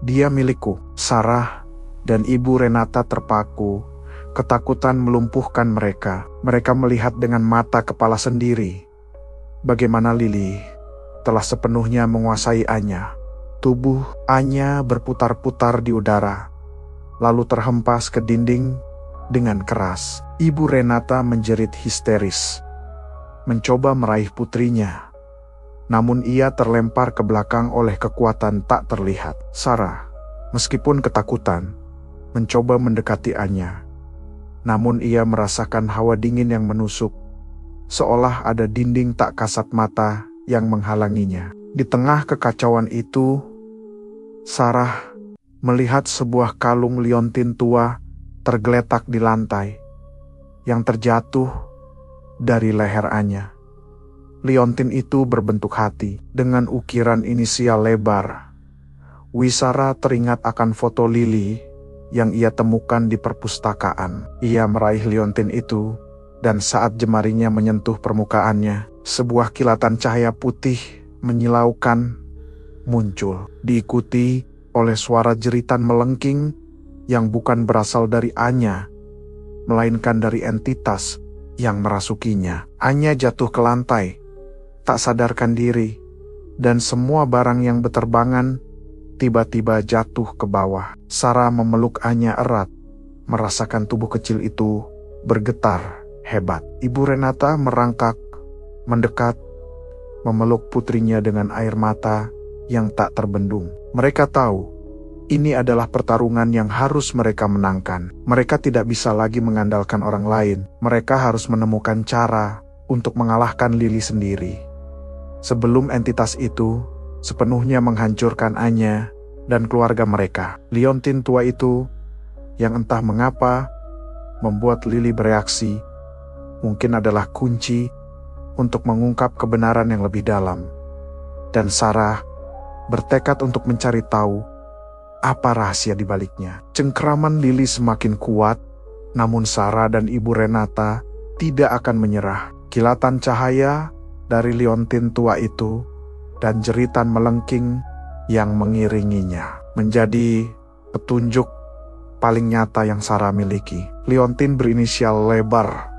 Dia milikku. Sarah dan Ibu Renata terpaku. Ketakutan melumpuhkan mereka. Mereka melihat dengan mata kepala sendiri bagaimana Lily telah sepenuhnya menguasai Anya. Tubuh Anya berputar-putar di udara, lalu terhempas ke dinding dengan keras. Ibu Renata menjerit histeris, mencoba meraih putrinya. Namun ia terlempar ke belakang oleh kekuatan tak terlihat. Sarah, meskipun ketakutan, mencoba mendekati Anya. Namun ia merasakan hawa dingin yang menusuk, seolah ada dinding tak kasat mata yang menghalanginya. Di tengah kekacauan itu, Sarah melihat sebuah kalung liontin tua tergeletak di lantai yang terjatuh dari leher Anya. Liontin itu berbentuk hati dengan ukiran inisial lebar. Wisara teringat akan foto Lily yang ia temukan di perpustakaan. Ia meraih liontin itu, dan saat jemarinya menyentuh permukaannya, sebuah kilatan cahaya putih menyilaukan muncul, diikuti oleh suara jeritan melengking yang bukan berasal dari Anya, melainkan dari entitas yang merasukinya. Anya jatuh ke lantai, tak sadarkan diri, dan semua barang yang beterbangan tiba-tiba jatuh ke bawah. Sarah memeluk Anya erat, merasakan tubuh kecil itu bergetar hebat. Ibu Renata merangkak, mendekat, memeluk putrinya dengan air mata yang tak terbendung. Mereka tahu, ini adalah pertarungan yang harus mereka menangkan. Mereka tidak bisa lagi mengandalkan orang lain. Mereka harus menemukan cara untuk mengalahkan Lily sendiri, sebelum entitas itu sepenuhnya menghancurkan Anya dan keluarga mereka. Liontin tua itu, yang entah mengapa membuat Lily bereaksi, mungkin adalah kunci untuk mengungkap kebenaran yang lebih dalam. Dan Sarah bertekad untuk mencari tahu apa rahasia di baliknya. Cengkraman Lily semakin kuat, namun Sarah dan Ibu Renata tidak akan menyerah. Kilatan cahaya dari liontin tua itu dan jeritan melengking yang mengiringinya menjadi petunjuk paling nyata yang Sarah miliki. Liontin berinisial lebar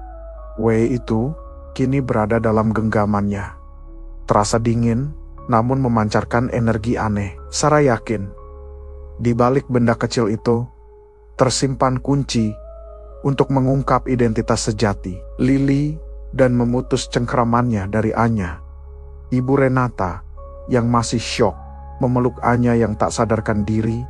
W itu kini berada dalam genggamannya. Terasa dingin, namun memancarkan energi aneh. Sarah yakin, di balik benda kecil itu tersimpan kunci untuk mengungkap identitas sejati Lily dan memutus cengkramannya dari Anya. Ibu Renata yang masih syok memeluk Anya yang tak sadarkan diri.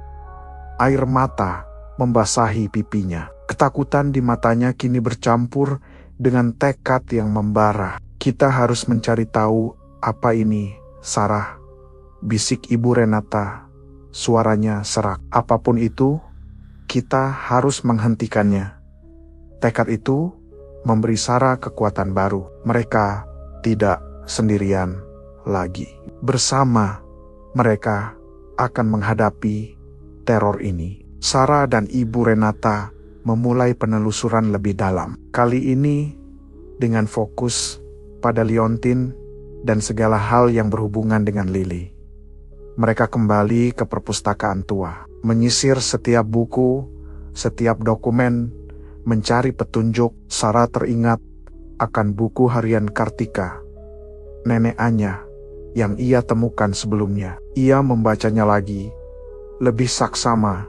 Air mata membasahi pipinya. Ketakutan di matanya kini bercampur dengan tekad yang membara. Kita harus mencari tahu apa ini, Sarah, bisik Ibu Renata. Suaranya serak. Apapun itu, kita harus menghentikannya. Tekad itu memberi Sarah kekuatan baru. Mereka tidak sendirian lagi. Bersama, mereka akan menghadapi teror ini. Sarah dan Ibu Renata memulai penelusuran lebih dalam. Kali ini dengan fokus pada liontin dan segala hal yang berhubungan dengan Lily. Mereka kembali ke perpustakaan tua, menyisir setiap buku, setiap dokumen, mencari petunjuk. Sarah teringat akan buku harian Kartika, nenek Anya, yang ia temukan sebelumnya. Ia membacanya lagi, lebih saksama,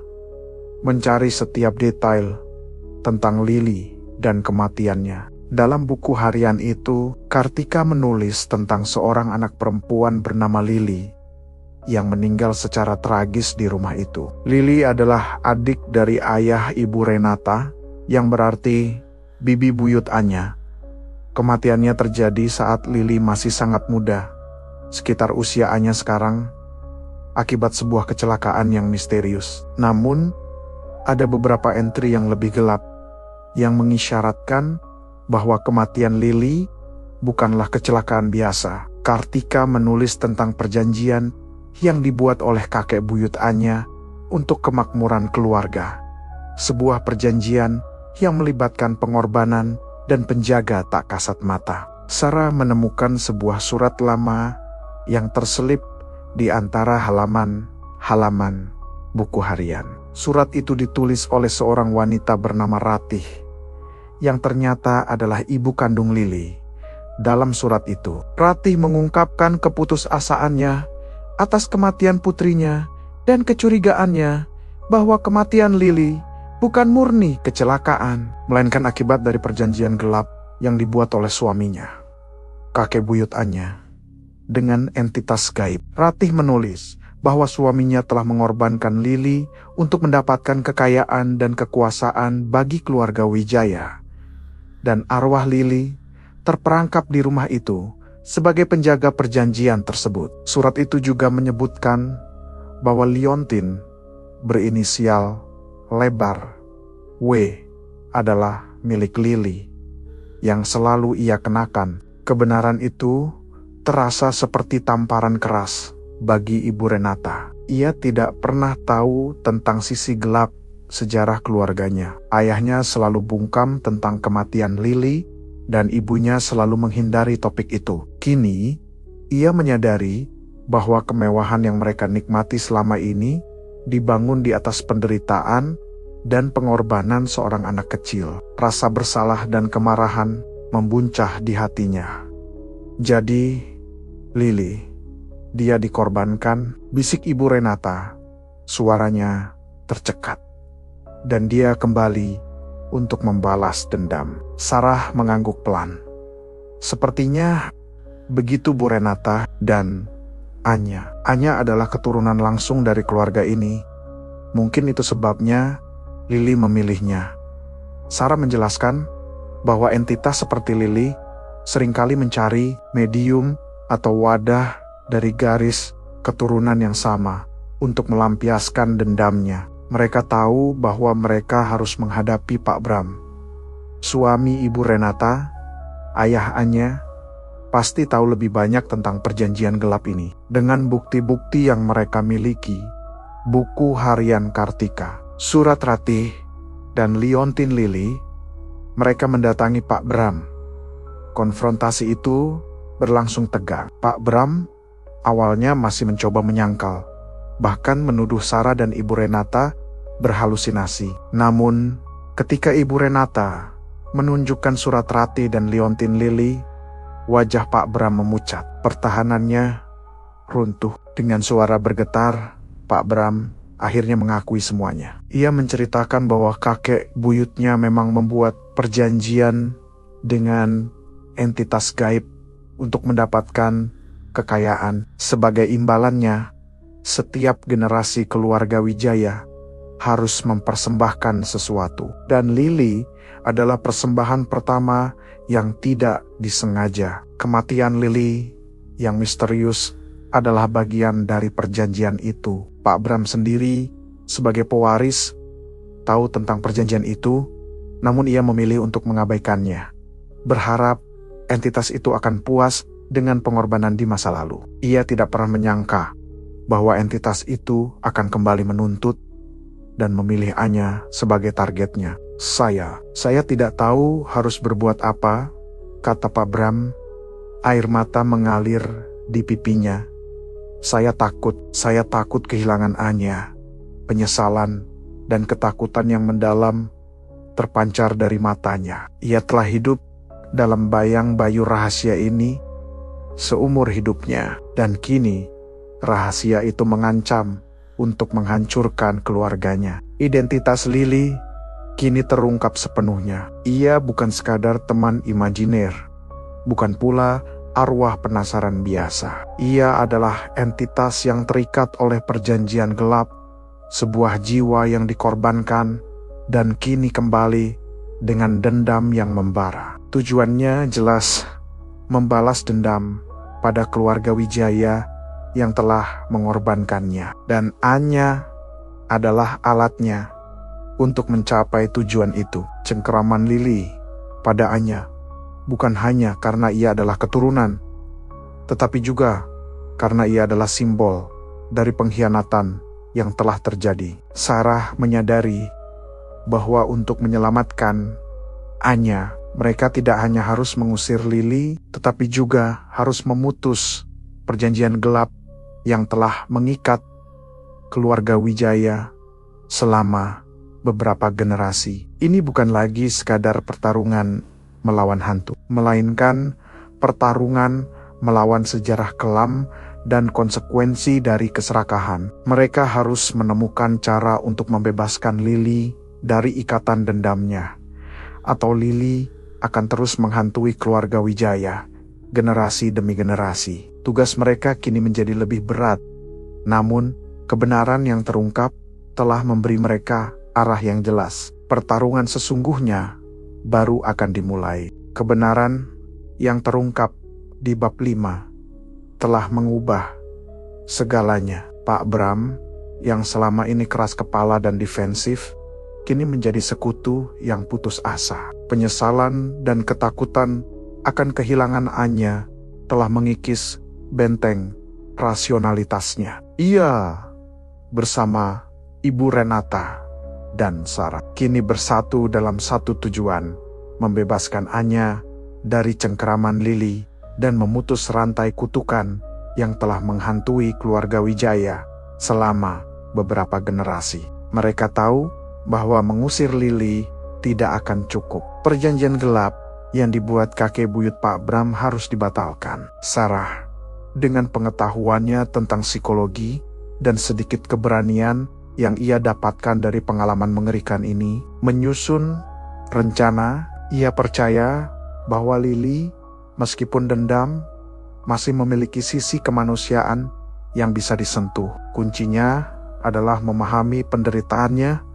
mencari setiap detail tentang Lily dan kematiannya. Dalam buku harian itu, Kartika menulis tentang seorang anak perempuan bernama Lily yang meninggal secara tragis di rumah itu. Lily adalah adik dari ayah Ibu Renata, yang berarti bibi buyut Anya. Kematiannya terjadi saat Lily masih sangat muda, sekitar usia Anya sekarang, akibat sebuah kecelakaan yang misterius. Namun, ada beberapa entry yang lebih gelap, yang mengisyaratkan bahwa kematian Lily bukanlah kecelakaan biasa. Kartika menulis tentang perjanjian yang dibuat oleh kakek buyut Anya untuk kemakmuran keluarga. Sebuah perjanjian yang melibatkan pengorbanan dan penjaga tak kasat mata. Sarah menemukan sebuah surat lama yang terselip di antara halaman buku harian. Surat itu ditulis oleh seorang wanita bernama Ratih, yang ternyata adalah ibu kandung Lily. Dalam surat itu, Ratih mengungkapkan keputusasaannya atas kematian putrinya dan kecurigaannya bahwa kematian Lily bukan murni kecelakaan, melainkan akibat dari perjanjian gelap yang dibuat oleh suaminya, kakek buyut Anya, dengan entitas gaib. Ratih menulis bahwa suaminya telah mengorbankan Lily untuk mendapatkan kekayaan dan kekuasaan bagi keluarga Wijaya. Dan arwah Lily terperangkap di rumah itu sebagai penjaga perjanjian tersebut. Surat itu juga menyebutkan bahwa Liontin berinisial lebar W adalah milik Lily yang selalu ia kenakan. Kebenaran itu terasa seperti tamparan keras bagi Ibu Renata. Ia tidak pernah tahu tentang sisi gelap sejarah keluarganya. Ayahnya selalu bungkam tentang kematian Lily dan ibunya selalu menghindari topik itu. Kini, ia menyadari bahwa kemewahan yang mereka nikmati selama ini dibangun di atas penderitaan dan pengorbanan seorang anak kecil. Rasa bersalah dan kemarahan membuncah di hatinya. Jadi, Lily, dia dikorbankan, bisik Ibu Renata. Suaranya tercekat. Dan dia kembali untuk membalas dendam. Sarah mengangguk pelan. Sepertinya begitu Bu Renata dan Anya. Anya adalah keturunan langsung dari keluarga ini. Mungkin itu sebabnya Lily memilihnya. Sarah menjelaskan bahwa entitas seperti Lily seringkali mencari medium atau wadah dari garis keturunan yang sama untuk melampiaskan dendamnya. Mereka tahu bahwa mereka harus menghadapi Pak Bram, suami Ibu Renata. Ayah Anya pasti tahu lebih banyak tentang perjanjian gelap ini. Dengan bukti-bukti yang mereka miliki, buku harian Kartika, surat Ratih, dan Liontin Lily, mereka mendatangi Pak Bram. Konfrontasi itu berlangsung tegang. Pak Bram awalnya masih mencoba menyangkal, bahkan menuduh Sarah dan Ibu Renata berhalusinasi. Namun, ketika Ibu Renata menunjukkan surat Ratih dan Liontin Lily, wajah Pak Bram memucat. Pertahanannya runtuh. Dengan suara bergetar, Pak Bram akhirnya mengakui semuanya. Ia menceritakan bahwa kakek buyutnya memang membuat perjanjian dengan entitas gaib untuk mendapatkan kekayaan. Sebagai imbalannya, setiap generasi keluarga Wijaya harus mempersembahkan sesuatu. Dan Lily adalah persembahan pertama yang tidak disengaja. Kematian Lily yang misterius adalah bagian dari perjanjian itu. Pak Bram sendiri sebagai pewaris tahu tentang perjanjian itu, namun ia memilih untuk mengabaikannya, berharap entitas itu akan puas dengan pengorbanan di masa lalu. Ia tidak pernah menyangka bahwa entitas itu akan kembali menuntut dan memilih Anya sebagai targetnya. Saya tidak tahu harus berbuat apa, kata Pak Bram. Air mata mengalir di pipinya. Saya takut kehilangan Anya. Penyesalan dan ketakutan yang mendalam terpancar dari matanya. Ia telah hidup dalam bayang-bayu rahasia ini seumur hidupnya, dan kini rahasia itu mengancam untuk menghancurkan keluarganya. Identitas Lily kini terungkap sepenuhnya. Ia bukan sekadar teman imajiner, bukan pula arwah penasaran biasa. Ia adalah entitas yang terikat oleh perjanjian gelap, sebuah jiwa yang dikorbankan dan kini kembali dengan dendam yang membara. Tujuannya jelas, membalas dendam pada keluarga Wijaya yang telah mengorbankannya. Dan Anya adalah alatnya untuk mencapai tujuan itu. Cengkeraman Lily pada Anya bukan hanya karena ia adalah keturunan, tetapi juga karena ia adalah simbol dari pengkhianatan yang telah terjadi. Sarah menyadari bahwa untuk menyelamatkan Anya, mereka tidak hanya harus mengusir Lily, tetapi juga harus memutus perjanjian gelap yang telah mengikat keluarga Wijaya selama beberapa generasi. Ini bukan lagi sekadar pertarungan melawan hantu, melainkan pertarungan melawan sejarah kelam dan konsekuensi dari keserakahan. Mereka harus menemukan cara untuk membebaskan Lily dari ikatan dendamnya, atau Lily akan terus menghantui keluarga Wijaya, generasi demi generasi. Tugas mereka kini menjadi lebih berat, namun kebenaran yang terungkap telah memberi mereka arah yang jelas. Pertarungan sesungguhnya baru akan dimulai. Kebenaran yang terungkap di bab 5 telah mengubah segalanya. Pak Bram, yang selama ini keras kepala dan defensif, kini menjadi sekutu yang putus asa. Penyesalan dan ketakutan akan kehilangan Anya telah mengikis benteng rasionalitasnya. Ia bersama Ibu Renata dan Sarah kini bersatu dalam satu tujuan, membebaskan Anya dari cengkeraman Lily dan memutus rantai kutukan yang telah menghantui keluarga Wijaya selama beberapa generasi. Mereka tahu bahwa mengusir Lily tidak akan cukup. Perjanjian gelap yang dibuat kakek buyut Pak Bram harus dibatalkan. Sarah, dengan pengetahuannya tentang psikologi dan sedikit keberanian yang ia dapatkan dari pengalaman mengerikan ini, menyusun rencana. Ia percaya bahwa Lily, meskipun dendam, masih memiliki sisi kemanusiaan yang bisa disentuh. Kuncinya adalah memahami penderitaannya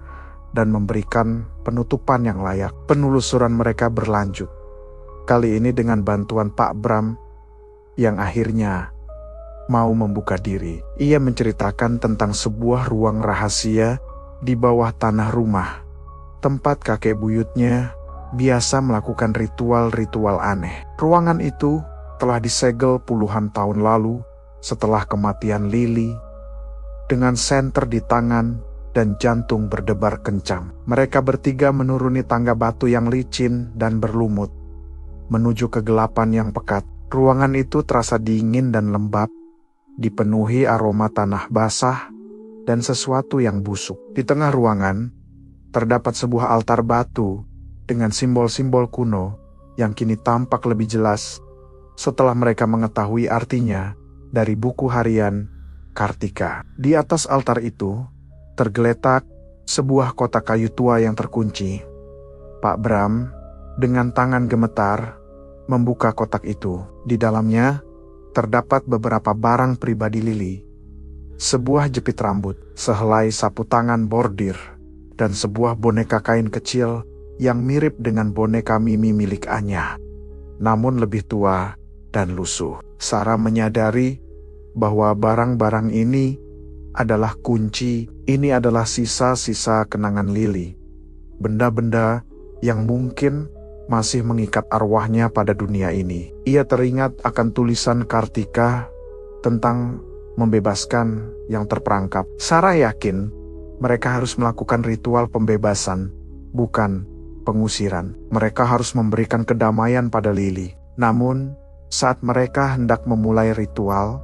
dan memberikan penutupan yang layak. Penelusuran mereka berlanjut, kali ini dengan bantuan Pak Bram yang akhirnya mau membuka diri. Ia menceritakan tentang sebuah ruang rahasia di bawah tanah rumah, tempat kakek buyutnya biasa melakukan ritual-ritual aneh. Ruangan itu telah disegel puluhan tahun lalu setelah kematian Lily, dengan senter di tangan dan jantung berdebar kencang. Mereka bertiga menuruni tangga batu yang licin dan berlumut menuju kegelapan yang pekat. Ruangan itu terasa dingin dan lembab, dipenuhi aroma tanah basah dan sesuatu yang busuk. Di tengah ruangan terdapat sebuah altar batu dengan simbol-simbol kuno yang kini tampak lebih jelas setelah mereka mengetahui artinya dari buku harian Kartika. Di atas altar itu tergeletak sebuah kotak kayu tua yang terkunci. Pak Bram dengan tangan gemetar membuka kotak itu. Di dalamnya terdapat beberapa barang pribadi Lily, sebuah jepit rambut, sehelai sapu tangan bordir, dan sebuah boneka kain kecil yang mirip dengan boneka Mimi milik Anya, namun lebih tua dan lusuh. Sarah menyadari bahwa barang-barang ini adalah kunci. Ini adalah sisa-sisa kenangan Lily, benda-benda yang mungkin masih mengikat arwahnya pada dunia ini. Ia teringat akan tulisan Kartika tentang membebaskan yang terperangkap. Sarah yakin mereka harus melakukan ritual pembebasan, bukan pengusiran. Mereka harus memberikan kedamaian pada Lily. Namun, saat mereka hendak memulai ritual,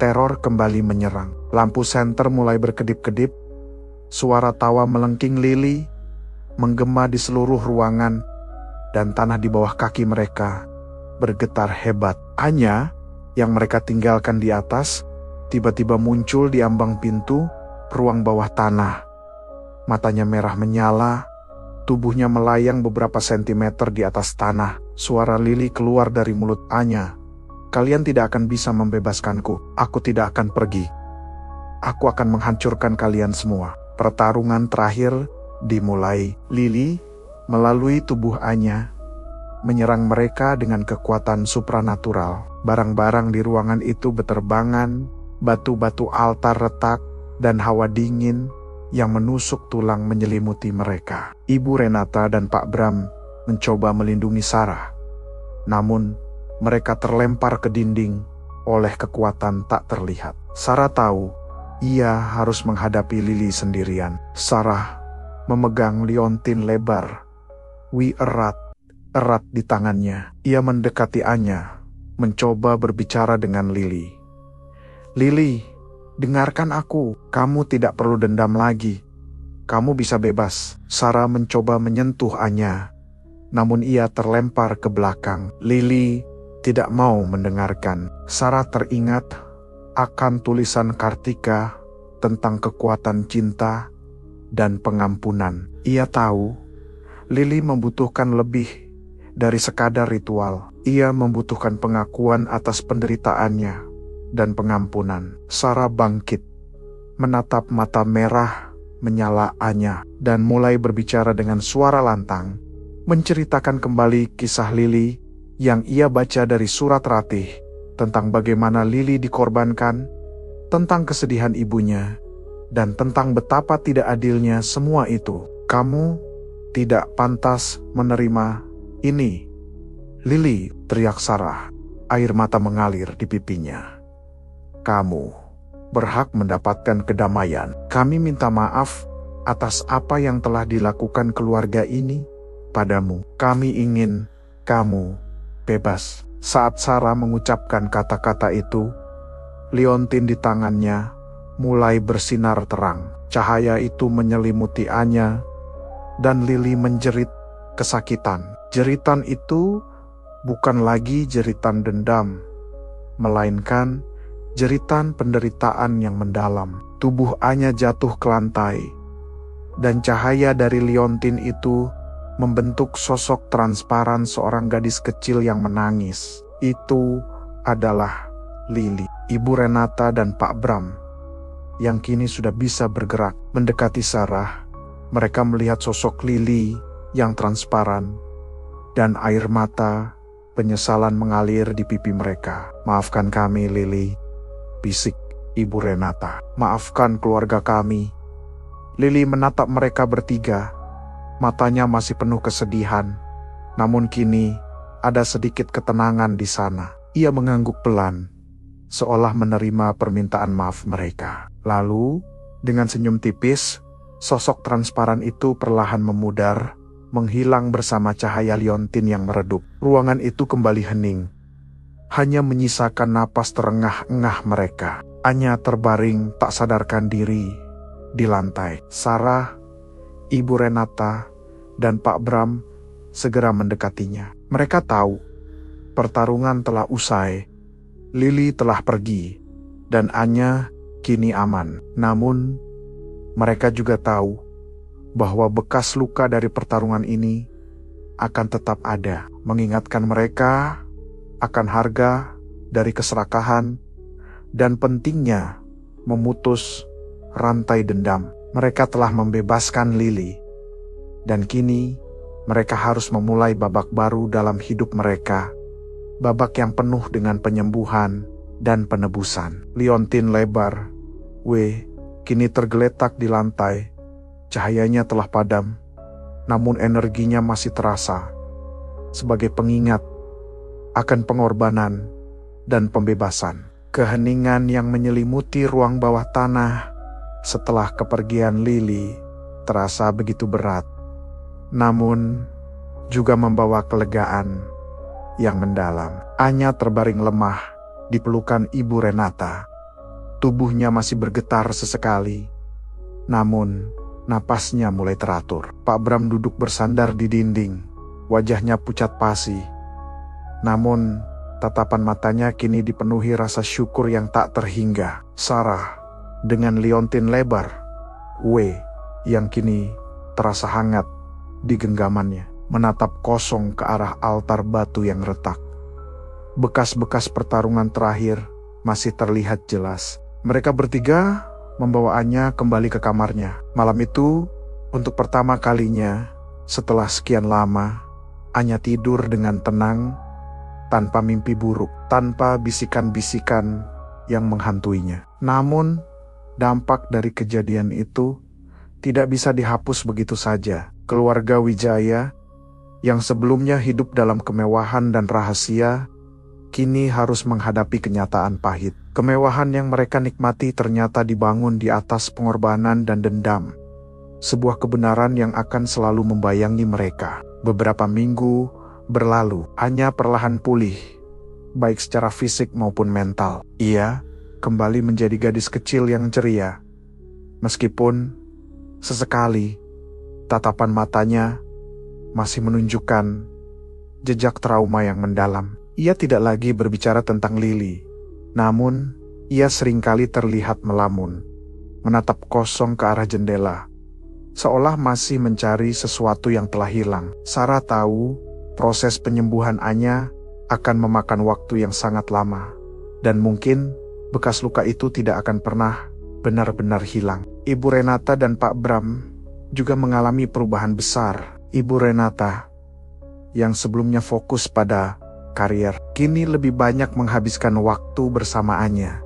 teror kembali menyerang. Lampu senter mulai berkedip-kedip, suara tawa melengking Lily menggema di seluruh ruangan, dan tanah di bawah kaki mereka bergetar hebat. Anya, yang mereka tinggalkan di atas, tiba-tiba muncul di ambang pintu ruang bawah tanah. Matanya merah menyala, tubuhnya melayang beberapa sentimeter di atas tanah. Suara Lily keluar dari mulut Anya. "Kalian tidak akan bisa membebaskanku. Aku tidak akan pergi. Aku akan menghancurkan kalian semua." Pertarungan terakhir dimulai. Lily melalui tubuh Anya menyerang mereka dengan kekuatan supranatural. Barang-barang di ruangan itu beterbangan, batu-batu altar retak, dan hawa dingin yang menusuk tulang menyelimuti mereka. Ibu Renata dan Pak Bram mencoba melindungi Sarah, namun mereka terlempar ke dinding oleh kekuatan tak terlihat. Sarah tahu ia harus menghadapi Lily sendirian. Sarah memegang liontin lebar, erat di tangannya. Ia mendekati Anya, mencoba berbicara dengan Lily. Lily, dengarkan aku, kamu tidak perlu dendam lagi. Kamu bisa bebas. Sarah mencoba menyentuh Anya, namun ia terlempar ke belakang. Lily tidak mau mendengarkan. Sarah teringat akan tulisan Kartika tentang kekuatan cinta dan pengampunan. Ia tahu Lily membutuhkan lebih dari sekadar ritual. Ia membutuhkan pengakuan atas penderitaannya dan pengampunan. Sarah bangkit, menatap mata merah menyala Anya, dan mulai berbicara dengan suara lantang, menceritakan kembali kisah Lily yang ia baca dari surat Ratih, tentang bagaimana Lily dikorbankan, tentang kesedihan ibunya, dan tentang betapa tidak adilnya semua itu. Kamu tidak pantas menerima ini, Lily, teriak Sarah. Air mata mengalir di pipinya. Kamu berhak mendapatkan kedamaian. Kami minta maaf atas apa yang telah dilakukan keluarga ini padamu. Kami ingin kamu bebas. Saat Sarah mengucapkan kata-kata itu, liontin di tangannya mulai bersinar terang. Cahaya itu menyelimuti Anya, dan Lily menjerit kesakitan. Jeritan itu bukan lagi jeritan dendam, melainkan jeritan penderitaan yang mendalam. Tubuh Anya jatuh ke lantai, dan cahaya dari liontin itu membentuk sosok transparan seorang gadis kecil yang menangis. Itu adalah Lily, Ibu Renata dan Pak Bram, yang kini sudah bisa bergerak. Mendekati Sarah, mereka melihat sosok Lily yang transparan, dan air mata penyesalan mengalir di pipi mereka. Maafkan kami, Lily, bisik Ibu Renata. Maafkan keluarga kami. Lily menatap mereka bertiga. Matanya masih penuh kesedihan, namun kini ada sedikit ketenangan di sana. Ia mengangguk pelan, seolah menerima permintaan maaf mereka. Lalu, dengan senyum tipis, sosok transparan itu perlahan memudar, menghilang bersama cahaya liontin yang meredup. Ruangan itu kembali hening, hanya menyisakan napas terengah-engah mereka. Anya terbaring tak sadarkan diri di lantai. Sarah, Ibu Renata, dan Pak Bram segera mendekatinya. Mereka tahu pertarungan telah usai. Lily telah pergi, dan Anya kini aman. Namun, mereka juga tahu bahwa bekas luka dari pertarungan ini akan tetap ada, mengingatkan mereka akan harga dari keserakahan dan pentingnya memutus rantai dendam. Mereka telah membebaskan Lily, dan kini mereka harus memulai babak baru dalam hidup mereka. Babak yang penuh dengan penyembuhan dan penebusan. Liontin lebar, kini tergeletak di lantai. Cahayanya telah padam, namun energinya masih terasa sebagai pengingat akan pengorbanan dan pembebasan. Keheningan yang menyelimuti ruang bawah tanah setelah kepergian Lily terasa begitu berat, namun juga membawa kelegaan yang mendalam. Anya terbaring lemah di pelukan Ibu Renata. Tubuhnya masih bergetar sesekali, namun napasnya mulai teratur. Pak Bram duduk bersandar di dinding, wajahnya pucat pasi. Namun tatapan matanya kini dipenuhi rasa syukur yang tak terhingga. Sarah dengan liontin lebar, yang kini terasa hangat di genggamannya, menatap kosong ke arah altar batu yang retak. Bekas-bekas pertarungan terakhir masih terlihat jelas. Mereka bertiga membawaannya kembali ke kamarnya. Malam itu, untuk pertama kalinya setelah sekian lama, Anya tidur dengan tenang, tanpa mimpi buruk, tanpa bisikan-bisikan yang menghantuinya. Namun, dampak dari kejadian itu tidak bisa dihapus begitu saja. Keluarga Wijaya yang sebelumnya hidup dalam kemewahan dan rahasia, kini harus menghadapi kenyataan pahit. Kemewahan yang mereka nikmati ternyata dibangun di atas pengorbanan dan dendam. Sebuah kebenaran yang akan selalu membayangi mereka. Beberapa minggu berlalu, Anya perlahan pulih, baik secara fisik maupun mental. Ia kembali menjadi gadis kecil yang ceria. Meskipun sesekali tatapan matanya masih menunjukkan jejak trauma yang mendalam. Ia tidak lagi berbicara tentang Lily, namun ia seringkali terlihat melamun, menatap kosong ke arah jendela, seolah masih mencari sesuatu yang telah hilang. Sarah tahu proses penyembuhan Anya akan memakan waktu yang sangat lama, dan mungkin bekas luka itu tidak akan pernah benar-benar hilang. Ibu Renata dan Pak Bram juga mengalami perubahan besar. Ibu Renata, yang sebelumnya fokus pada karier, kini lebih banyak menghabiskan waktu bersama Anya.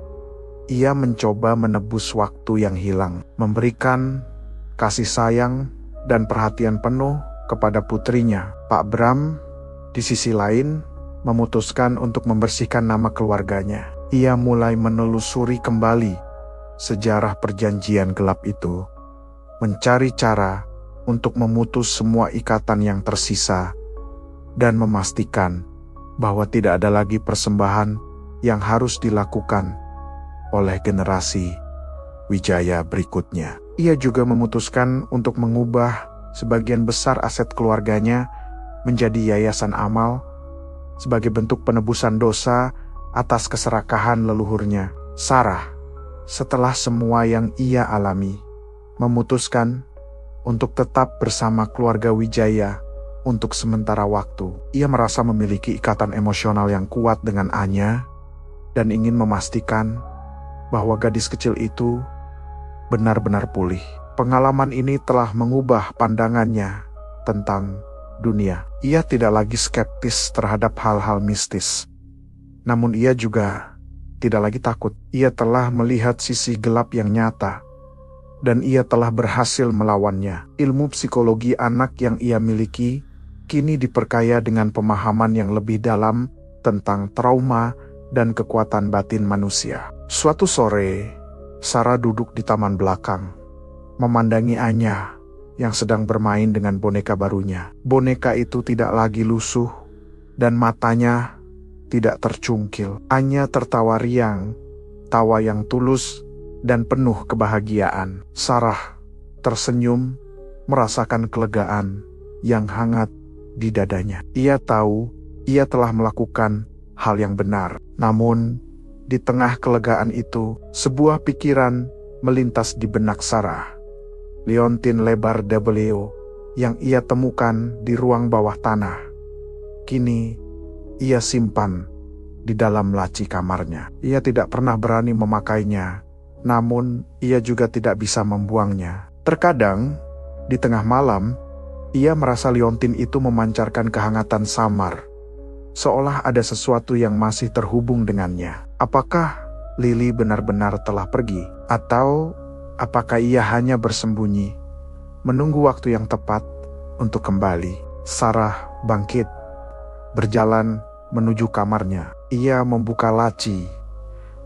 Ia mencoba menebus waktu yang hilang, memberikan kasih sayang dan perhatian penuh kepada putrinya. Pak Bram, di sisi lain, memutuskan untuk membersihkan nama keluarganya. Ia mulai menelusuri kembali sejarah perjanjian gelap itu, mencari cara untuk memutus semua ikatan yang tersisa, dan memastikan bahwa tidak ada lagi persembahan yang harus dilakukan oleh generasi Wijaya berikutnya. Ia juga memutuskan untuk mengubah sebagian besar aset keluarganya menjadi yayasan amal sebagai bentuk penebusan dosa atas keserakahan leluhurnya. Sarah, setelah semua yang ia alami, memutuskan untuk tetap bersama keluarga Wijaya untuk sementara waktu. Ia merasa memiliki ikatan emosional yang kuat dengan Anya dan ingin memastikan bahwa gadis kecil itu benar-benar pulih. Pengalaman ini telah mengubah pandangannya tentang dunia. Ia tidak lagi skeptis terhadap hal-hal mistis. Namun ia juga tidak lagi takut. Ia telah melihat sisi gelap yang nyata, dan ia telah berhasil melawannya. Ilmu psikologi anak yang ia miliki kini diperkaya dengan pemahaman yang lebih dalam tentang trauma dan kekuatan batin manusia. Suatu sore, Sarah duduk di taman belakang, memandangi Anya yang sedang bermain dengan boneka barunya. Boneka itu tidak lagi lusuh, dan matanya tidak tercungkil. Anya tertawa riang, tawa yang tulus dan penuh kebahagiaan. Sarah tersenyum, merasakan kelegaan yang hangat di dadanya. Ia tahu ia telah melakukan hal yang benar. Namun, di tengah kelegaan itu, sebuah pikiran melintas di benak Sarah. Liontin lebar W yang ia temukan di ruang bawah tanah, kini ia simpan di dalam laci kamarnya. Ia tidak pernah berani memakainya, namun ia juga tidak bisa membuangnya. Terkadang, di tengah malam, ia merasa liontin itu memancarkan kehangatan samar, seolah ada sesuatu yang masih terhubung dengannya. Apakah Lily benar-benar telah pergi? Atau apakah ia hanya bersembunyi, menunggu waktu yang tepat untuk kembali? Sarah bangkit, berjalan menuju kamarnya. Ia membuka laci,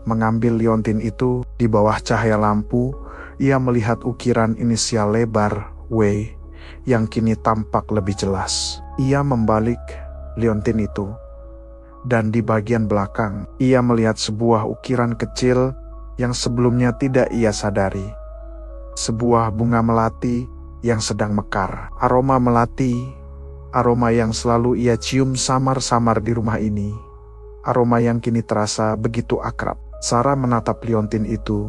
mengambil liontin itu. Di bawah cahaya lampu, ia melihat ukiran inisial lebar W yang kini tampak lebih jelas. Ia membalik liontin itu, dan di bagian belakang, ia melihat sebuah ukiran kecil yang sebelumnya tidak ia sadari. Sebuah bunga melati yang sedang mekar. Aroma melati, aroma yang selalu ia cium samar-samar di rumah ini. Aroma yang kini terasa begitu akrab. Sarah menatap liontin itu,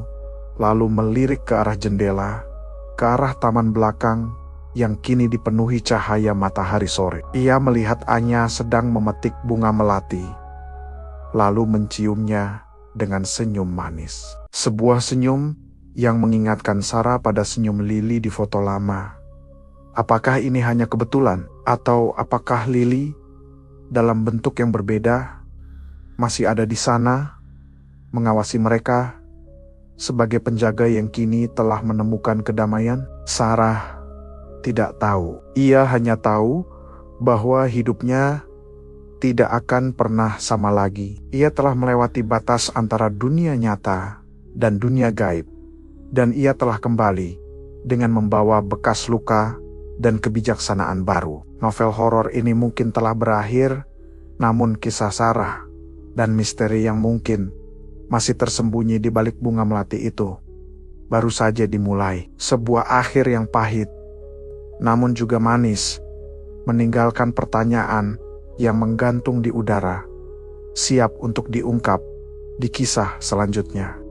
lalu melirik ke arah jendela, ke arah taman belakang yang kini dipenuhi cahaya matahari sore. Ia melihat Anya sedang memetik bunga melati, lalu menciumnya dengan senyum manis. Sebuah senyum yang mengingatkan Sarah pada senyum Lily di foto lama. Apakah ini hanya kebetulan? Atau apakah Lily, dalam bentuk yang berbeda, masih ada di sana, mengawasi mereka, sebagai penjaga yang kini telah menemukan kedamaian? Sarah tidak tahu. Ia hanya tahu bahwa hidupnya tidak akan pernah sama lagi. Ia telah melewati batas antara dunia nyata dan dunia gaib, dan ia telah kembali dengan membawa bekas luka dan kebijaksanaan baru. Novel horor ini mungkin telah berakhir, namun kisah Sarah dan misteri yang mungkin masih tersembunyi di balik bunga melati itu baru saja dimulai. Sebuah akhir yang pahit, namun juga manis, meninggalkan pertanyaan yang menggantung di udara, siap untuk diungkap di kisah selanjutnya.